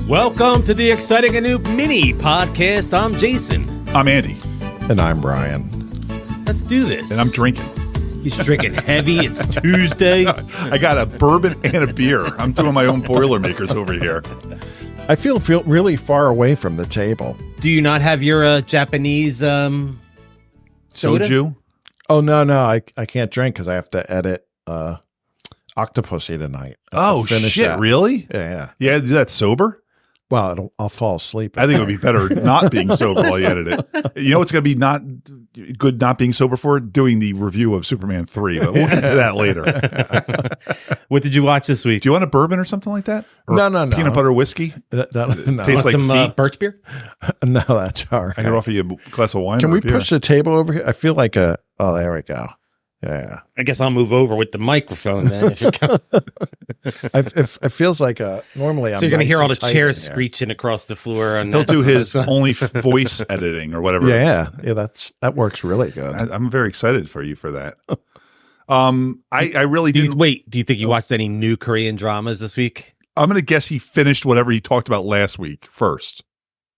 Welcome to the exciting and new mini podcast. I'm Jason. I'm Andy. And I'm Brian. Let's do this. And I'm drinking. He's drinking heavy. It's Tuesday. I got a bourbon and a beer. I'm doing my own Boilermakers over here. I feel really far away from the table. Do you not have your Japanese soda? Soju? Oh, no, I can't drink because I have to edit Octopussy tonight. Oh, shit, that. Really? Yeah. You had to do that sober? Well, I'll fall asleep. I think it would be better not being sober while you edit it. You know what's going to be not good not being sober for? Doing the review of Superman 3, but we'll get to that later. What did you watch this week? Do you want a bourbon or something like that? Or No. Peanut butter whiskey? No. Tastes like some feet? birch beer? No, that's all right. I can offer you a glass of wine. Can or we a beer. push the table over here? I feel like oh, there we go. Yeah. I guess I'll move over with the microphone then. If you're It feels like normally I'm so you're going to nice hear all and the tight chairs in here. screeching across the floor. And He'll do his only voice editing or whatever. Yeah, that works really good. I'm very excited for you for that. I really Do do. you think you watched any new Korean dramas this week? I'm going to guess he finished whatever he talked about last week first.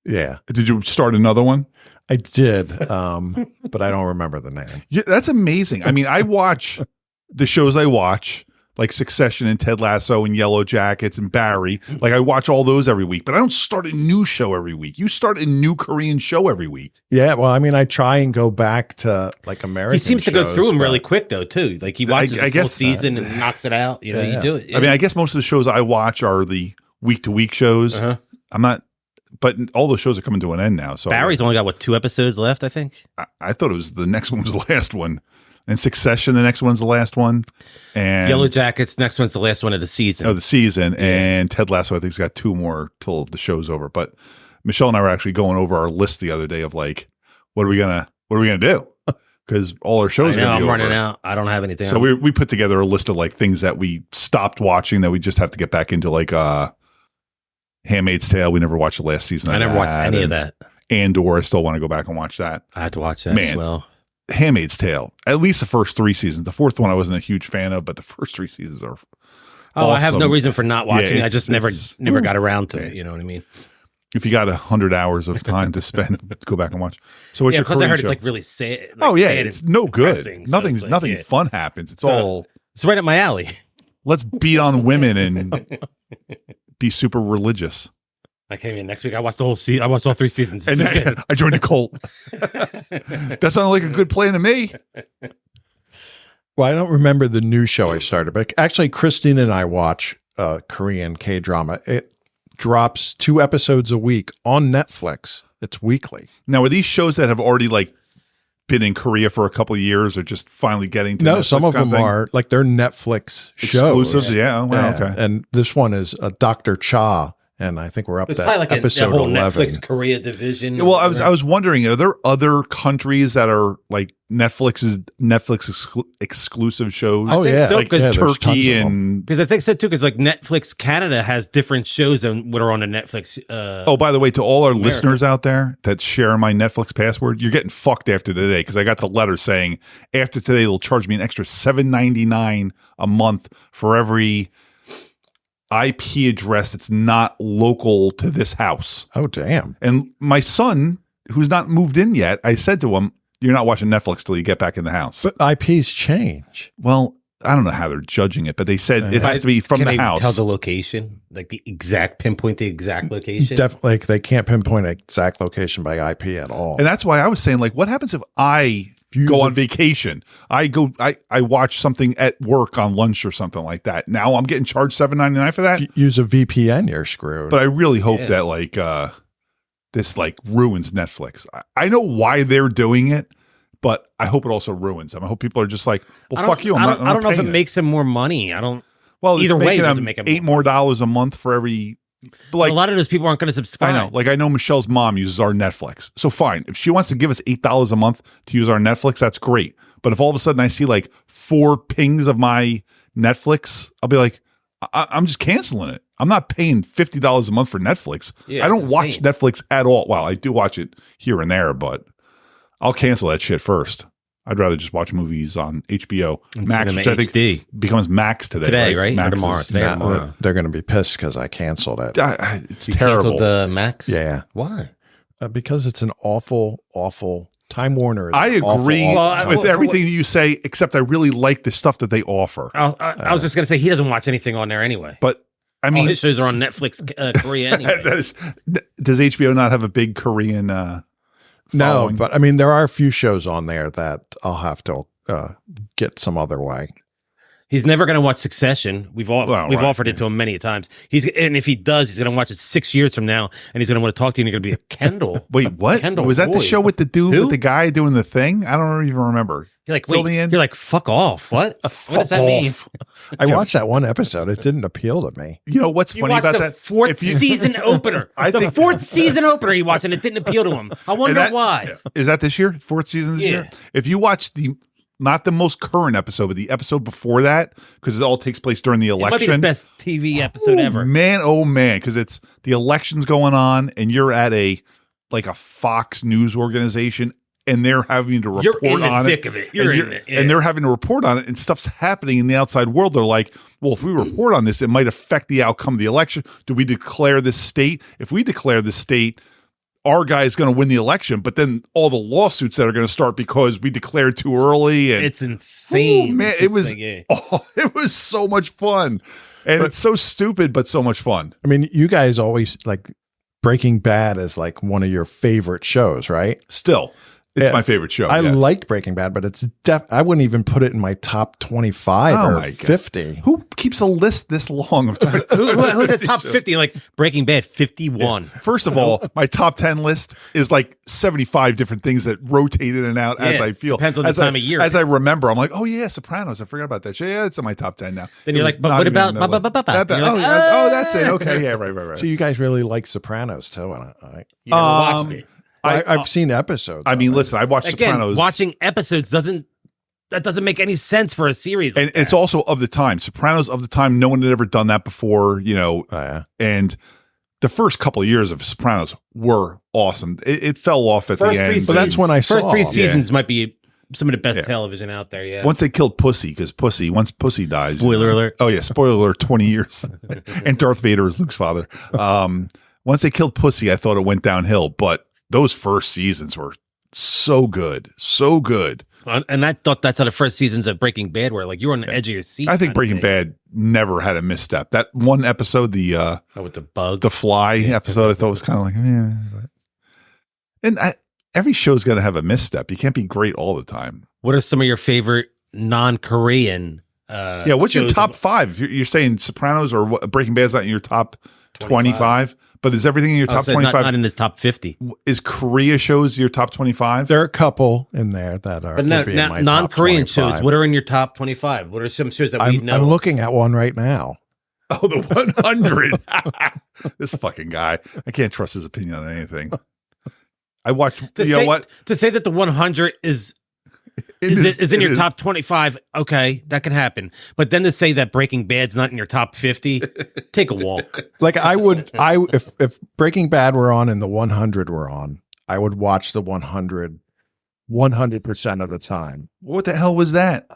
Yeah, Did you start another one? I did, but I don't remember the name. Yeah, that's amazing. I mean, I watch the shows I watch, like Succession and Ted Lasso and Yellow Jackets and Barry. Like I watch all those every week, but I don't start a new show every week. You start a new Korean show every week. Yeah, well, I mean, I try and go back to like American. He seems to go shows, through them but- really quick though, too. Like he watches I the guess, whole season and knocks it out. You know, Yeah. you do it. I mean, I guess most of the shows I watch are the week-to-week shows. Uh-huh. I'm not, but all those shows are coming to an end now. So Barry's only got 2 episodes left, I think. I thought it was the next one was the last one. And Succession, the next one's the last one. And Yellow Jackets, next one's the last one of the season. the season. And Ted Lasso, I think, has got 2 more till the show's over. But Michelle and I were actually going over our list the other day of like, what are we gonna do? Because all our shows I know, are gonna be I'm over. running out. I don't have anything. So we put together a list of like things that we stopped watching that we just have to get back into, like Handmaid's Tale. We never watched the last season. I never watched any of that. Andor, I still want to go back and watch that. I have to watch that Man. as well. Handmaid's Tale, at least the first 3 seasons. The 4th one I wasn't a huge fan of, but the first 3 seasons are Oh, I have no awesome. reason for not watching. Yeah, I just never got around to it. You know what I mean? If you got 100 hours of time to spend, go back and watch. So what's Yeah, your because I Korean heard show? it's like really sad. Oh yeah, sad it's and no good. depressing, so it's like, Nothing yeah. fun happens. It's So- all It's right up my alley. let's beat on women and be super religious. I came in next week. I watched the whole season. I watched all 3 seasons. And It's so then good. I joined a cult. That sounded like a good plan to me. Well, I don't remember the new show I started, but actually, Christine and I watch Korean K-drama. It drops 2 episodes a week on Netflix. It's weekly. Now, are these shows that have already like been in Korea for a couple of years, or just finally getting to No, Netflix some of kind them thing? are like they're Netflix shows. Exclusives? Yeah. Oh, wow, okay. And this one is Dr. Cha, and I think we're up It's to probably like a episode whole 11. Netflix Korea division. Yeah, well, I was wondering, are there other countries that are like Netflix exclusive shows? Oh, think yeah. so, like because there's tons Turkey of them. and Because I think so too. Because like Netflix Canada has different shows than what are on the Netflix. oh, by the way, to all our listeners out there that share my Netflix password, you're getting fucked after today, because I got the letter saying after today they'll charge me an extra $7.99 a month for every IP address that's not local to this house. Oh, damn. And my son, who's not moved in yet, I said to him, "You're not watching Netflix till you get back in the house." But IPs change. Well, I don't know how they're judging it, but they said it has to be from Can the they house. tell the location, like the exact pinpoint, the exact location. Definitely, like, they can't pinpoint an exact location by IP at all. And that's why I was saying, like, what happens if I go on vacation? I watch something at work on lunch or something like that. Now I'm getting charged $7.99 for that. If you use a VPN, you're screwed. But I really hope that like this like ruins Netflix. I know why they're doing it, but I hope it also ruins them. I hope people are just like, well, fuck you. I'm I don't know if it paying makes them more money. I don't. Well, either it's way, it making doesn't them make them $8 more a month for every. But like, a lot of those people aren't going to subscribe. I know. Like, I know Michelle's mom uses our Netflix. So fine. If she wants to give us $8 a month to use our Netflix, that's great. But if all of a sudden I see like 4 pings of my Netflix, I'll be like, I'm just canceling it. I'm not paying $50 a month for Netflix. Yeah, I don't it's watch insane. Netflix at all. Well, I do watch it here and there, but I'll cancel that shit first. I'd rather just watch movies on HBO And Max, Cinema which I think HD. becomes Max today. Right? Or Max tomorrow. is- Today or tomorrow. They're going to be pissed because I canceled it. It's You terrible. canceled Max? Yeah. Why? Because it's an awful, awful Time Warner. Is I an awful, agree awful with Well, everything you say, except I really like the stuff that they offer. I was just going to say he doesn't watch anything on there anyway. But I All mean, his shows are on Netflix Korea anyway. does HBO not have a big Korean? No, following? but I mean, there are a few shows on there that I'll have to get some other way. He's never going to watch Succession. We've Right. offered it to him many times. And if he does, he's going to watch it 6 years from now, and he's going to want to talk to you. And you're going to be a Kendall. Wait, what? Kendall Was that the Boyd. show with the dude Who? with the guy doing the thing? I don't even remember. You're like, Fill wait. me in. You're like, fuck off. What? What does that mean? I watched that one episode. It didn't appeal to me. You know what's You funny watched about the that? fourth If you- season opener. I The think- fourth season opener he watched, and it didn't appeal to him. I wonder that- why. Is that this year? Fourth season this Yeah. year? If you watch not the most current episode, but the episode before that, because it all takes place during the It might be the election. best TV episode ever. Oh man, because it's the election's going on, and you're at a Fox News organization, and they're having to report You're in the on thick it. of it. You're in it. Yeah. And they're having to report on it, and stuff's happening in the outside world. They're like, well, if we report on this, it might affect the outcome of the election. Do we declare this state? If we declare this state, our guy is going to win the election, but then all the lawsuits that are going to start because we declared too early. And It's insane. Ooh, man, It's it just was like, yeah. it was so much fun, and it's so stupid, but so much fun. I mean, you guys always like Breaking Bad is like one of your favorite shows, right? Still, it's Yeah. my favorite show. I yes. liked Breaking Bad, but it's I wouldn't even put it in my top 25 Oh or my God. 50. Who keeps a list this long of Who's the top 50? Like Breaking Bad, 51. First of all, my top 10 list is like 75 different things that rotate in and out as Yeah, I feel. depends on the as time of year. As I remember, I'm like, oh yeah, Sopranos. I forgot about that show. Yeah, it's in my top 10 now. Then It you're was like, but not what even about in the ba- ba- ba- ba- list. ba? You're like, Oh, that's it. Okay, yeah, right. So you guys really like Sopranos too? And You never watched it. I've seen episodes. I mean, of it. listen, I watched Again, Sopranos. watching episodes doesn't make any sense for a series. And it's also of the time. Sopranos of the time. No one had ever done that before, Oh, yeah. and the first couple of years of Sopranos were awesome. It fell off at First the three end. seasons- But that's when I saw First 3 them. seasons might be some of the best Yeah. television out there. Yeah. Once they killed Pussy, because once Pussy dies. Spoiler alert. Oh, yeah. Spoiler alert, 20 years. And Darth Vader is Luke's father. Once they killed Pussy, I thought it went downhill. But those first seasons were so good. So good. And I thought that's how the first seasons of Breaking Bad were. Like you were on the edge of your seat. I think kind of Breaking thing. Bad never had a misstep. That one episode, Oh, with the bug. the Fly episode, I thought was kind of like, and every show's going to have a misstep. You can't be great all the time. What are some of your favorite non-Korean? Yeah, what's your shows top of- 5? You're saying Sopranos or Breaking Bad's not in your top 25, but is everything in your Oh, top so 25? not in his top 50. Is Korea shows your top 25? There are a couple in there that are But no, would be in my top non-Korean 25. shows. What are in your top 25? What are some shows that we I'm, know? I'm looking at one right now. Oh, the 100. This fucking guy. I can't trust his opinion on anything. I watched, To say that the 100 is in your top 25, okay, that can happen. But then to say that Breaking Bad's not in your top 50, take a walk. Like if Breaking Bad were on and the 100 were on, I would watch the 100% of the time. What the hell was that?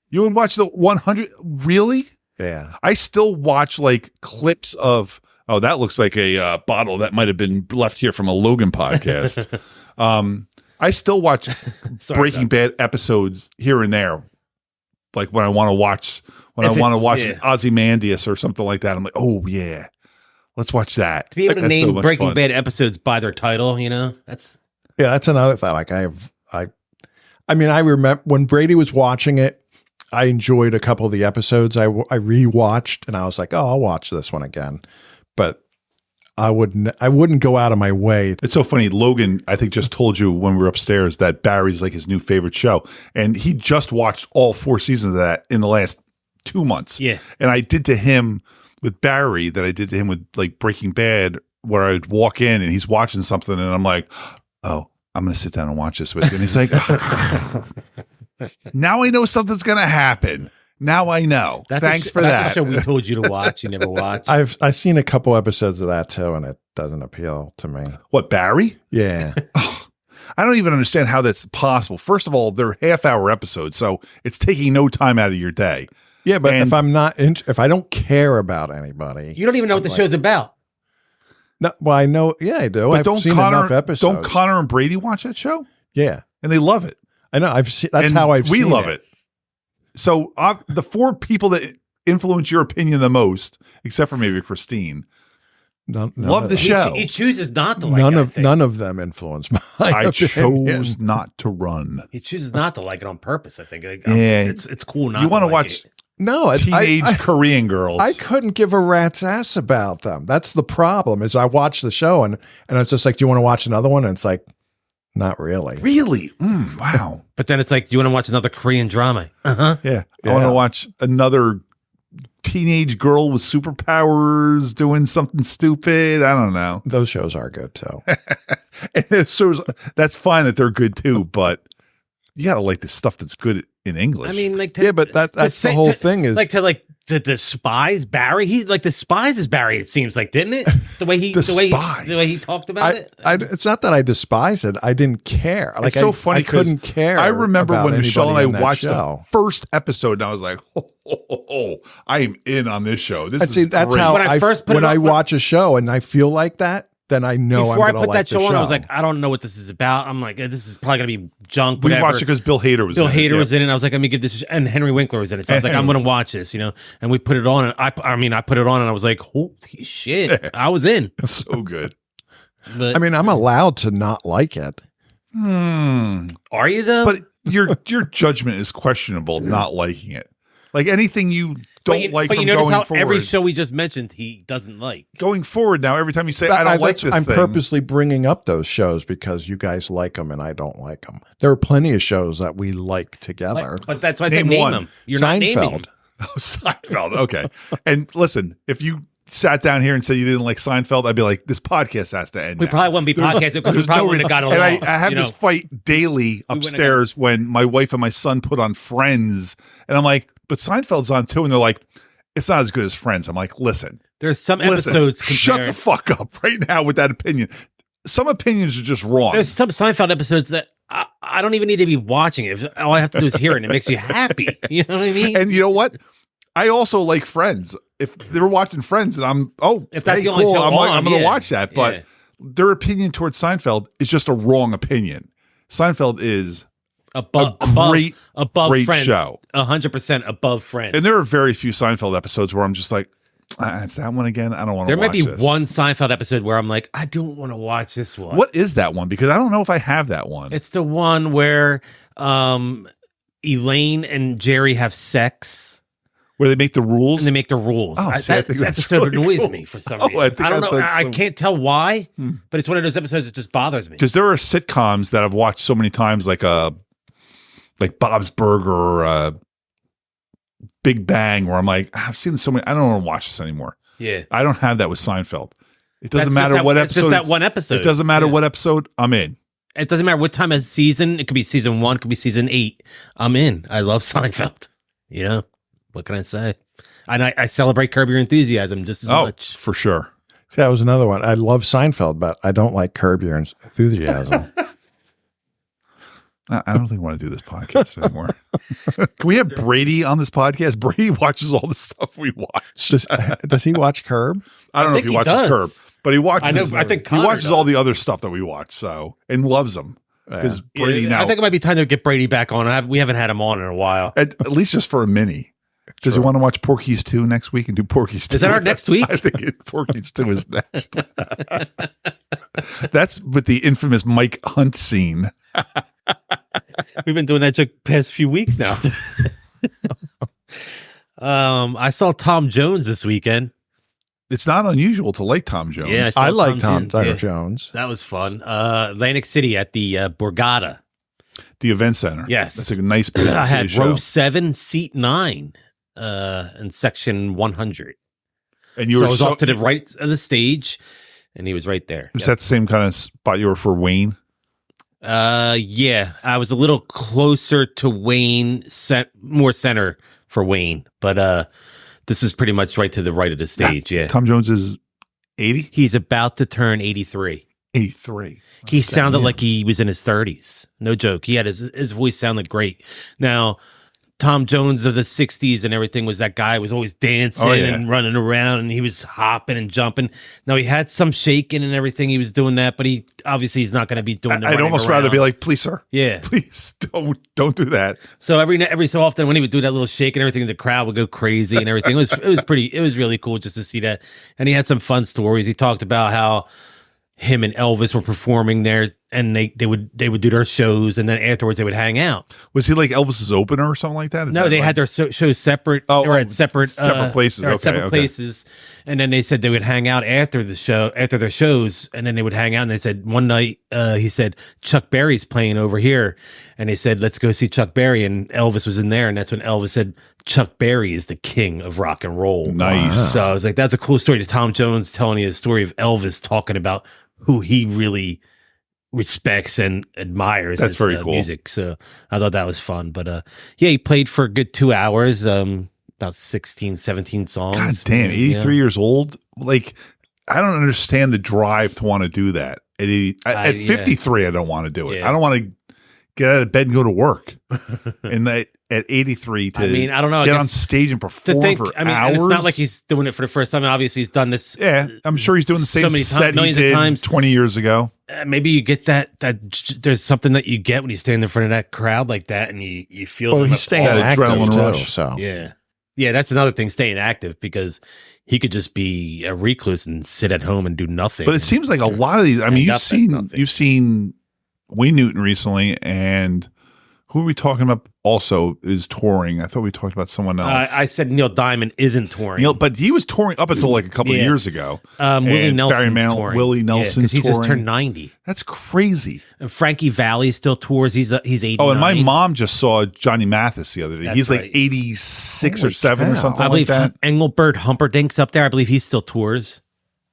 You would watch the 100? Really? Yeah. I still watch like clips of, oh, that looks like a bottle that might have been left here from a Logan podcast. I still watch Sorry, Breaking Bad episodes here and there. Like when I want to watch, If it's- an Ozymandias or something like that. I'm like, oh yeah, let's watch that. To be able to That's so name much Breaking fun. Bad episodes by their title, that's Yeah, that's another thing. Like I remember when Brady was watching it, I enjoyed a couple of the episodes. I rewatched and I was like, oh, I'll watch this one again. But I wouldn't go out of my way. It's so funny. Logan, I think, just told you when we were upstairs that Barry's like his new favorite show. And he just watched all 4 seasons of that in the last 2 months. Yeah. And I did to him with Barry that I did to him with like Breaking Bad, where I'd walk in and he's watching something and I'm like, oh, I'm going to sit down and watch this with you. And he's like, now I know something's going to happen. Now I know. Thanks for that's that. a show we told you to watch. You never watched. I've seen a couple episodes of that too, and it doesn't appeal to me. What, Barry? Yeah. I don't even understand how that's possible. First of all, they're half-hour episodes, so it's taking no time out of your day. Yeah, but if I'm not, if I don't care about anybody, You don't even know what the show's about. no, well, I know. Yeah, I do. But I've seen enough episodes. Don't Connor and Brady watch that show? Yeah, And they love it. I know. I've seen. That's And how I've. we seen love it. So the 4 people that influence your opinion the most, except for maybe Christine, love the show. He chooses not to like it. None of them influence my I opinion. chose not to run. He chooses not to like it on purpose, I think. Like, Yeah. It's cool not You want to like watch it. No, teenage Korean girls. I couldn't give a rat's ass about them. That's the problem. Is I watch the show and it's just like, do you want to watch another one? And it's like, not really. Really? Wow. But then it's like, do you want to watch another Korean drama? Uh-huh. Yeah. I want to watch another teenage girl with superpowers doing something stupid. I don't know. Those shows are good too. And so that's fine that they're good too, but you got to like the stuff that's good in English. I mean, like, Yeah, but that's the whole thing is to despise Barry. He like despises Barry. It seems like, didn't it? The way he the way he talked about it. It's not that I despise it. I didn't care. Like, it's so funny. I couldn't care. I remember about when Michelle and I anybody in that watched show. the first episode, and I was like, "Oh, I am in on this show. This See, is that's great." how When I first put it I on- watch a show and I feel like that, then I know Before I I'm going put to that like the show on, show. I was like, I don't know what this is about. I'm like, this is probably gonna be junk. We Whatever. watched it because Bill Hader was Bill in it. Hader Yeah. was in it. I was like, let me give this, and Henry Winkler was in it. So I was like, I'm going to watch this, And we put it on, and I put it on, and I was like, holy shit, I was in. It's so good. But I mean, I'm allowed to not like it. are you though? But your judgment is questionable. Not liking it, like anything you don't like. But from you notice going how forward. every show we just mentioned he doesn't like. Going forward now, every time you say I don't like this, I'm thing, purposely bringing up those shows because you guys like them and I don't like them. There are plenty of shows that we like together. But that's why I said Name one. name them. You're not naming them. Seinfeld. Oh, Seinfeld. Okay. And listen, if you sat down here and said you didn't like Seinfeld, I'd be like, this podcast has to end. We now. probably wouldn't be podcasting because we There's probably no wouldn't have got reason. along. And I have this fight daily wouldn't have upstairs when my wife and my son put on Friends, and I'm like, but Seinfeld's on too, and they're like, it's not as good as Friends. I'm like, listen, There's some episodes shut compared. the fuck up right now with that opinion. Some opinions are just wrong. There's some Seinfeld episodes that I don't even need to be watching it. All I have to do is hear it, and it makes you happy. You know what I mean? And you know what? I also like Friends. If they were watching Friends, and I'm If that's hey, the only cool, show I'm like, on, I'm going to yeah. watch that. But Yeah. their opinion towards Seinfeld is just a wrong opinion. Seinfeld is above great Friends, show. 100% above Friends. And there are very few Seinfeld episodes where I'm just like, it's that one again. I don't want to There watch might be this. one Seinfeld episode where I'm like, I don't want to watch this one. What is that one? Because I don't know if I have that one. It's the one where Elaine and Jerry have sex. Where they make the rules. And they make the rules. Oh, see, I that think that's episode really annoys cool. me for some Oh, reason. I think I don't know. that's I so- can't tell why, but it's one of those episodes that just bothers me. Because there are sitcoms that I've watched so many times, like Bob's Burger or Big Bang, where I'm like, I've seen this so many. I don't want to watch this anymore. Yeah. I don't have that with Seinfeld. It doesn't That's matter just what that- episode. It's just that it's- one episode. It doesn't matter Yeah. what episode I'm in. It doesn't matter what time of season. It could be season 1, it could be season 8. I'm in. I love Seinfeld. What can I say? And I celebrate Curb Your Enthusiasm just as much. for sure. See, that was another one. I love Seinfeld, but I don't like Curb Your Enthusiasm. I don't think I want to do this podcast anymore. Can we have Brady on this podcast? Brady watches all the stuff we watch. Does he watch Curb? I don't know if think he he watches does. Curb, but he watches. I know. I think he Connor watches does. all the other stuff that we watch. So and loves them because Brady Yeah, now. I think it might be time to get Brady back on. We haven't had him on in a while. at least just for a mini. Does he want to watch Porky's 2 next week and do Porky's 2? Is that our with next us? week? I think Porky's 2 is next. That's with the infamous Mike Hunt scene. We've been doing that the past few weeks now. I saw Tom Jones this weekend. It's not unusual to like Tom Jones. Yeah, I like Tom Tom Jones. Jones. That was fun. Atlantic City at the Borgata. The event center. Yes. That's a nice place to I see a had show. row 7, seat 9, in section 100. And you So were I was off to the right of the stage, and he was right there. Was that the same kind of spot you were for Wayne? Yeah, I was a little closer to Wayne, more center for Wayne, but this is pretty much right to the right of the stage. Yeah, Tom Jones is 80? he's about to turn 83. 83. He sounded like he was in his 30s. No joke. He had his voice sounded great. Now, Tom Jones of the 60s and everything was that guy who was always dancing and running around, and he was hopping and jumping. Now, he had some shaking and everything. He was doing that, but he's not going to be doing that. I'd almost rather be like, please, sir. Yeah. Please don't do that. So every so often when he would do that little shake and everything, the crowd would go crazy and everything. It was really cool just to see that. And he had some fun stories. He talked about how him and Elvis were performing there, and they would do their shows, and then afterwards they would hang out. Was he like Elvis's opener or something like that? No, they had their shows separate. Or at separate places. Places, and then they said they would hang out after their shows, and then they would hang out. And they said one night, he said Chuck Berry's playing over here, and they said let's go see Chuck Berry, and Elvis was in there, and that's when Elvis said Chuck Berry is the king of rock and roll. Nice. So I was like, that's a cool story. To Tom Jones telling you the story of Elvis talking about who he really respects and admires. That's very cool. Music. So I thought that was fun. But yeah, he played for a good 2 hours, about 16, 17 songs. God damn, 83 years old. Like, I don't understand the drive to want to do that. At 53, I don't want to do it. Yeah. I don't want to get out of bed and go to work. And at 83 to I don't know, get on stage and perform for hours. It's not like he's doing it for the first time. Obviously, he's done this. Yeah, I'm sure he's doing the same set he did 20 years ago. Maybe you get that there's something that you get when you stand in front of that crowd like that, and you feel. Well, he's staying active adrenaline too, rush. So yeah, that's another thing. Staying active, because he could just be a recluse and sit at home and do nothing. But it seems like a lot of these. I mean, you've seen Wayne Newton recently, and who are we talking about? Also, is touring. I thought we talked about someone else. I said Neil Diamond isn't touring. But he was touring up until like a couple of years ago. Willie Nelson's touring. Willie Nelson's because he touring. just turned 90. That's crazy. And Frankie Valli still tours. He's 89. Oh, and my mom just saw Johnny Mathis the other day. That's he's like right. 86 or 7 or something I believe like that. Engelbert Humperdinck's up there. I believe he still tours.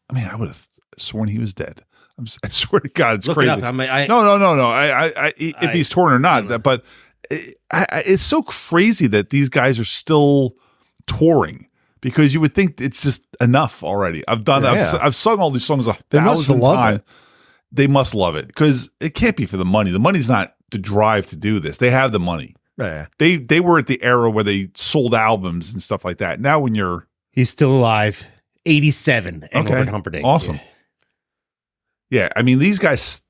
I mean, I would have sworn he was dead. I swear to God, it's Look crazy. it up. No. If he's touring or not, but it's so crazy that these guys are still touring, because you would think it's just enough already. I've sung all these songs 1,000 times. They must love it, because it can't be for the money. The money's not the drive to do this. They have the money. yeah. They were at the era where they sold albums and stuff like that. Now when He's still alive. 87. Engelbert Humperdinck. Awesome. Yeah, I mean, these guys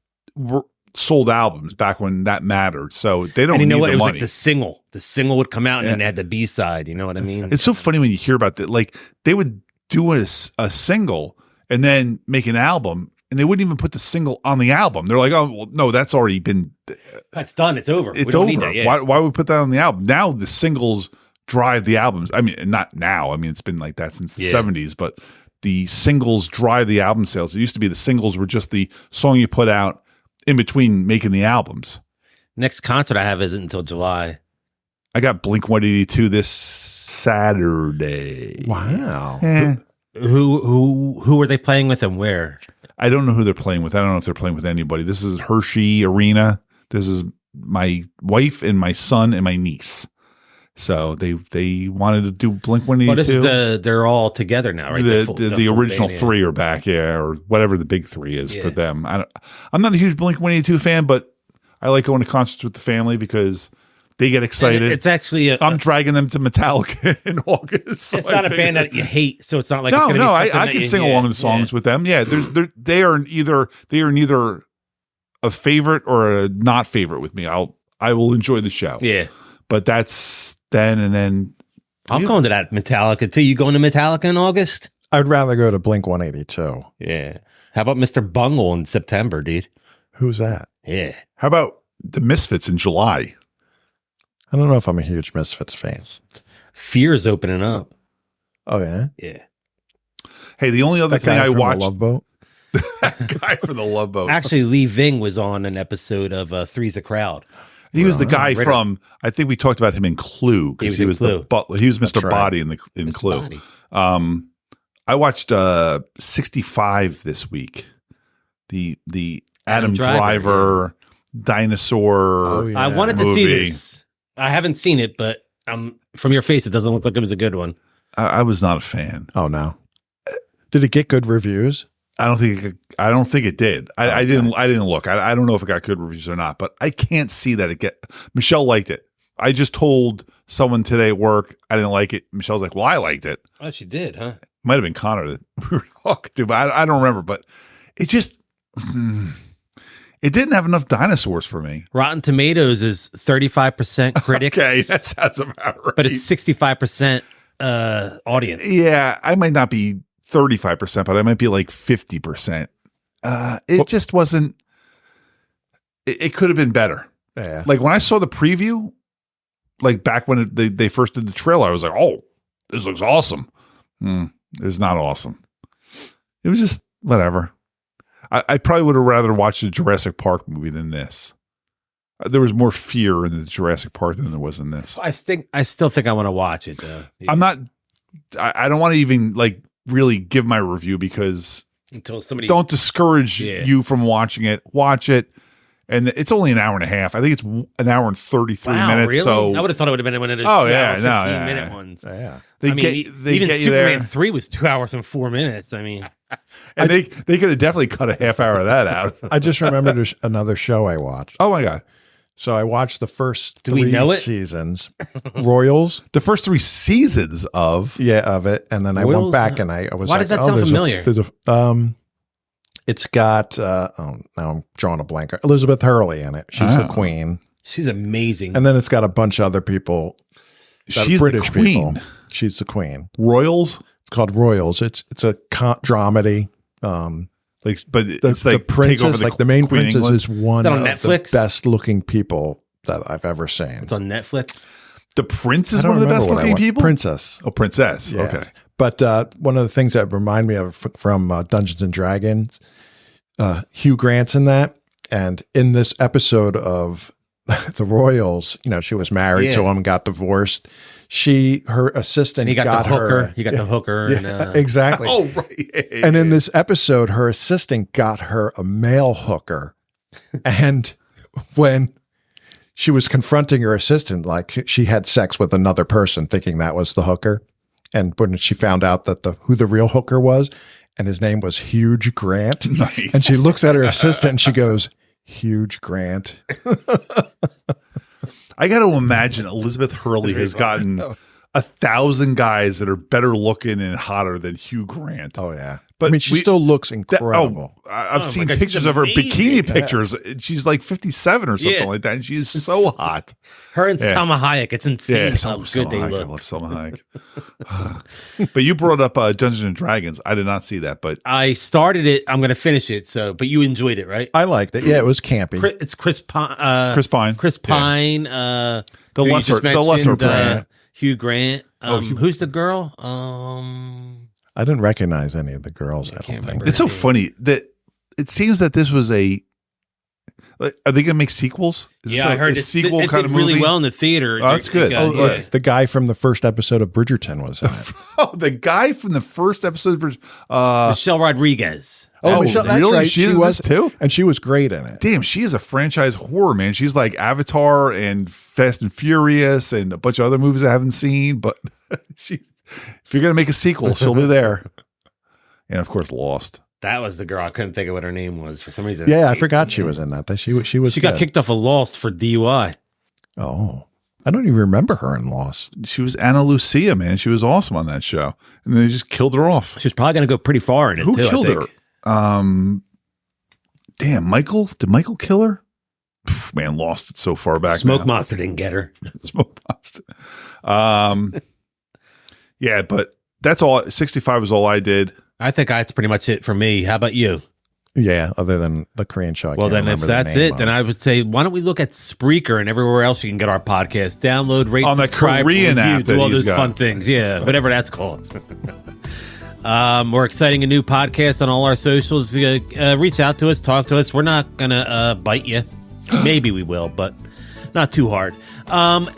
sold albums back when that mattered, so they don't. And you know need what? the It was money. like the single. The single would come out, and then they had the B side. You know what I mean? It's so funny when you hear about that. Like, they would do a single and then make an album, and they wouldn't even put the single on the album. They're like, "Oh, well, no, that's already been. That's done. It's over. It's over. Why would we put that on the album? Now the singles drive the albums. I mean, not now. I mean, it's been like that since the 70s, but the singles drive the album sales. It used to be the singles were just the song you put out in between making the albums. Next concert I have isn't until July. I got Blink-182 this Saturday. Wow. Who are they playing with, and where? I don't know who they're playing with. I don't know if they're playing with anybody. This is Hershey Arena. This is my wife and my son and my niece. So they wanted to do Blink-182. Well, this is they're all together now, right? The original three are back, or whatever the big three is for them. I'm not a huge Blink-182 fan, but I like going to concerts with the family because they get excited. It's actually I'm dragging them to Metallica in August. So it's not a band that you hate, so it's not like I can sing along to songs with them. Yeah, they are neither a favorite or a not favorite with me. I will enjoy the show. Yeah, but that's then and then. I'm going to that Metallica too. You going to Metallica in August? I'd rather go to Blink-182. Yeah. How about Mr. Bungle in September, dude? Who's that? Yeah. How about the Misfits in July? I don't know if I'm a huge Misfits fan. Fear's opening up. Oh yeah. Yeah. Hey, the only other thing I watched, Love Boat. that guy from the Love Boat. Actually, Lee Ving was on an episode of Three's a Crowd. He was the guy from. I think we talked about him in Clue because he was the butler. He was Mr. Body in Clue. I watched 65 this week. The Adam Driver dinosaur. Oh, yeah. I wanted to see this. I haven't seen it, but from your face, it doesn't look like it was a good one. I was not a fan. Oh no. Did it get good reviews? I don't think it did. I didn't look. I don't know if it got good reviews or not, but I can't see that Michelle liked it. I just told someone today at work I didn't like it. Michelle's like, well, I liked it. Oh, she did, huh? Might have been Connor that we were talking to, but I don't remember. But it just, it didn't have enough dinosaurs for me. Rotten Tomatoes is 35% critics. Okay, that sounds about right. But it's 65% audience. Yeah, I might not be 35%, but I might be like 50%. Just wasn't, it could have been better. Yeah. Like when I saw the preview, like back when they first did the trailer, I was like, oh, this looks awesome. It was not awesome. It was just whatever. I probably would have rather watched the Jurassic Park movie than this. There was more fear in the Jurassic Park than there was in this. I still think I want to watch it though. Yeah. I don't want to even like really give my review because until somebody don't discourage you from watching it. Watch it. And it's only an hour and a half. I think it's an hour and 33 minutes. Really? So I would have thought it would have been one of those 15-minute ones. Yeah. Even Superman 3 was 2 hours and 4 minutes. I mean, and they could have definitely cut a half hour of that out. I just remembered another show I watched. Oh my God. So I watched the first we know it? seasons, Royals. The first 3 seasons of it. And then I Royals? went back and I was why like, does that sound familiar? It's got, now I'm drawing a blank. Elizabeth Hurley in it. She's the queen. She's amazing. And then it's got a bunch of other people. She's British the queen. people. She's the queen. Royals? It's called Royals. It's a dramedy. It's like the princess, take over the main Queen princess England? is one Is that of on Netflix? the best looking people that I've ever seen. It's on Netflix. The prince is I don't one of the remember best what I looking want. people? Princess. Oh, princess. Yes. Okay. But one of the things that remind me of from Dungeons and Dragons, Hugh Grant's in that. And in this episode of the Royals, she was married to him, got divorced. Her assistant He got the hooker. her. He got the hooker. Yeah, and, exactly. Oh, right. And in this episode, her assistant got her a male hooker. And when she was confronting her assistant, like she had sex with another person thinking that was the hooker. And when she found out that who the real hooker was, and his name was Huge Grant. Nice. And she looks at her assistant and she goes, Huge Grant. I got to imagine Elizabeth Hurley has gotten 1,000 guys that are better looking and hotter than Hugh Grant. Oh, yeah. But she still looks incredible. I've seen God, pictures she's of her amazing. bikini pictures. She's like 57 or something like that. And she's so hot. Her and Salma Hayek. It's insane how Salma good they Hayek. look. I love Salma Hayek. But you brought up Dungeons and Dragons. I did not see that, but I started it. I'm going to finish it. But you enjoyed it, right? I liked it. Yeah, it was campy. It's Chris Pine. Chris Pine. Chris Pine. The lesser Grant. Hugh Grant. Who's the girl? I didn't recognize any of the girls. I don't think. remember. It's so funny that it seems that this was are they going to make sequels? Is I heard a sequel it kind did of really movie? well in the theater. Oh, that's good. Look, the guy from the first episode of Bridgerton was in it. Oh, the guy from the first episode. Michelle Rodriguez. Michelle, that's really? right. She was in this too? And she was great in it. Damn, she is a franchise whore, man. She's like Avatar and Fast and Furious and a bunch of other movies I haven't seen. But if you're going to make a sequel, she'll be there. And of course, Lost. That was the girl. I couldn't think of what her name was for some reason. Yeah, I forgot she was in that. She was. She got kicked off of Lost for DUI. Oh, I don't even remember her in Lost. She was Anna Lucia, man. She was awesome on that show, and then they just killed her off. She's probably going to go pretty far in it. Who too, killed I think. her? Damn, Michael. Did Michael kill her? Pff, man, Lost it so far back. Smoke now. Monster didn't get her. Smoke Monster. Yeah, but that's all. 65 was all I did. I think that's pretty much it for me. How about you? Yeah, other than the Korean show. Well, then if that's it, then I would say, why don't we look at Spreaker and everywhere else you can get our podcast? Download, rate, on the subscribe, Korean review, app, do all that he's those got. fun things. Yeah, whatever that's called. We're exciting a new podcast on all our socials. Reach out to us, talk to us. We're not gonna bite you. Maybe we will, but not too hard.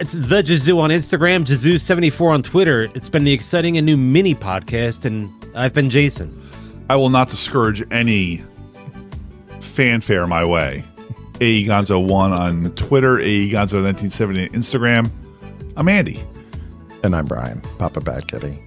It's the Jazoo on Instagram, Jazoo74 on Twitter. It's been the exciting and new mini podcast, and I've been Jason. I will not discourage any fanfare my way. AEGonzo1 on Twitter, AEGonzo1970 on Instagram. I'm Andy. And I'm Brian, Papa Bad Kitty.